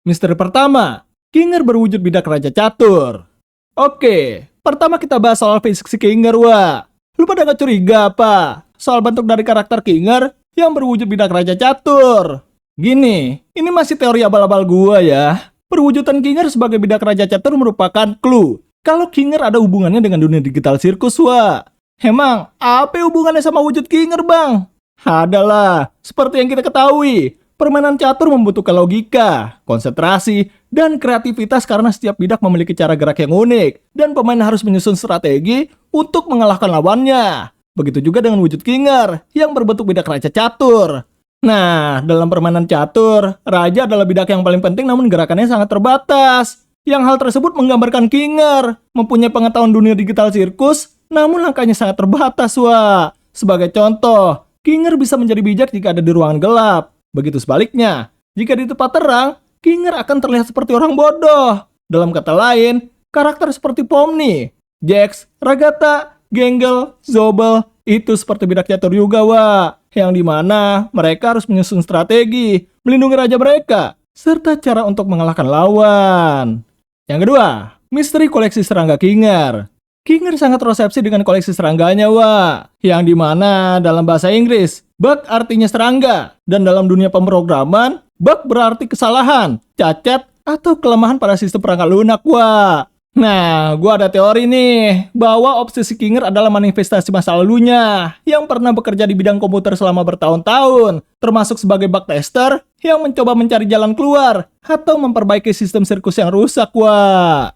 Misteri pertama, Kinger berwujud bidak raja catur. Oke, pertama kita bahas soal fisik si Kinger, wah. Lu pada gak curiga apa? Soal bentuk dari karakter Kinger yang berwujud bidak raja catur. Gini, ini masih teori abal-abal gua ya. Perwujudan Kinger sebagai bidak raja catur merupakan clue kalau Kinger ada hubungannya dengan dunia digital sirkus, wah. Emang, apa hubungannya sama wujud Kinger, Bang? Adalah, seperti yang kita ketahui, permainan catur membutuhkan logika, konsentrasi, dan kreativitas karena setiap bidak memiliki cara gerak yang unik, dan pemain harus menyusun strategi untuk mengalahkan lawannya. Begitu juga dengan wujud Kinger yang berbentuk bidak raja catur. Nah, dalam permainan catur, raja adalah bidak yang paling penting namun gerakannya sangat terbatas. Yang hal tersebut menggambarkan Kinger mempunyai pengetahuan dunia digital sirkus, namun langkahnya sangat terbatas, wah. Sebagai contoh, Kinger bisa menjadi bijak jika ada di ruangan gelap. Begitu sebaliknya, jika di tempat terang, Kinger akan terlihat seperti orang bodoh. Dalam kata lain, karakter seperti Pomni, Jax, Ragata, Genggel, Zobel, itu seperti bidak catur juga, wah. Yang dimana mereka harus menyusun strategi, melindungi raja mereka, serta cara untuk mengalahkan lawan. Yang kedua, misteri koleksi serangga Kinger. Kinger sangat resepsi dengan koleksi serangganya, wah. Yang dimana dalam bahasa Inggris, bug artinya serangga. Dan dalam dunia pemrograman, bug berarti kesalahan, cacat, atau kelemahan pada sistem perangkat lunak, wah. Nah, gua ada teori nih, bahwa obsesi Kinger adalah manifestasi masa lalunya, yang pernah bekerja di bidang komputer selama bertahun-tahun, termasuk sebagai bug tester, yang mencoba mencari jalan keluar, atau memperbaiki sistem sirkus yang rusak, wah.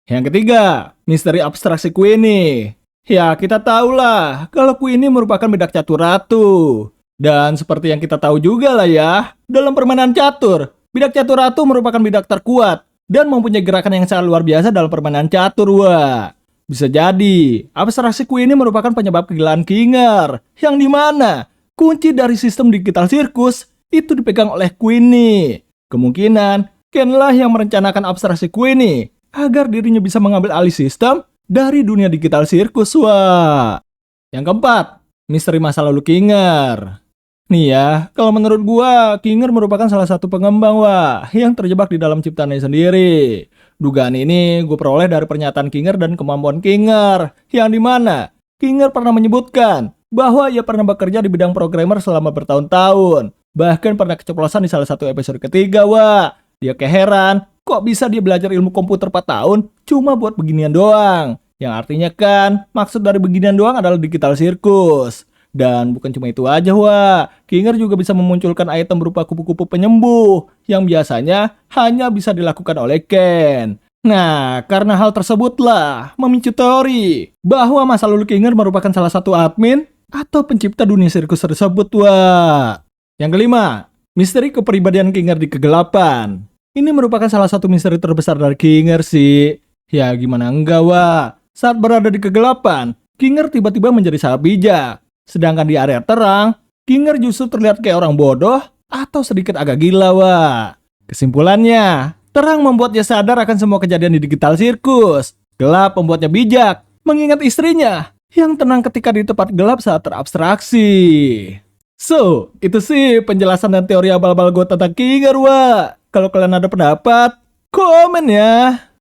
Yang ketiga, misteri abstraksi Queenie. Ya, kita tahulah kalau Queenie merupakan bidak catur ratu. Dan seperti yang kita tahu juga lah ya, dalam permainan catur, bidak catur ratu merupakan bidak terkuat dan mempunyai gerakan yang sangat luar biasa dalam permainan catur, wah. Bisa jadi, abstraksi Queenie merupakan penyebab kegilaan Kinger, yang dimana kunci dari sistem digital sirkus itu dipegang oleh Queenie. Kemungkinan, Ken lah yang merencanakan abstraksi Queenie agar dirinya bisa mengambil alih sistem dari dunia digital sirkus, wah. Yang keempat, misteri masa lalu Kinger. Nih ya, kalau menurut gua, Kinger merupakan salah satu pengembang, wah, yang terjebak di dalam ciptaannya sendiri. Dugaan ini gue peroleh dari pernyataan Kinger dan kemampuan Kinger, yang dimana Kinger pernah menyebutkan bahwa ia pernah bekerja di bidang programmer selama bertahun-tahun. Bahkan pernah keceplosan di salah satu episode ketiga, wah. Dia keheran, kok bisa dia belajar ilmu komputer 4 tahun cuma buat beginian doang? Yang artinya kan, maksud dari beginian doang adalah digital sirkus. Dan bukan cuma itu aja, wah. Kinger juga bisa memunculkan item berupa kupu-kupu penyembuh yang biasanya hanya bisa dilakukan oleh Ken. Nah, karena hal tersebutlah memicu teori bahwa masa lalu Kinger merupakan salah satu admin atau pencipta dunia sirkus tersebut, wah. Yang kelima, misteri kepribadian Kinger di kegelapan. Ini merupakan salah satu misteri terbesar dari Kinger sih. Ya gimana enggak, wah. Saat berada di kegelapan, Kinger tiba-tiba menjadi sangat bijak. Sedangkan di area terang, Kinger justru terlihat kayak orang bodoh atau sedikit agak gila, wah. Kesimpulannya, terang membuatnya sadar akan semua kejadian di digital sirkus. Gelap membuatnya bijak, mengingat istrinya yang tenang ketika di tempat gelap saat terabstraksi. So, itu sih penjelasan dan teori abal-abal gue tentang Kinger, wah. Kalau kalian ada pendapat, komen ya.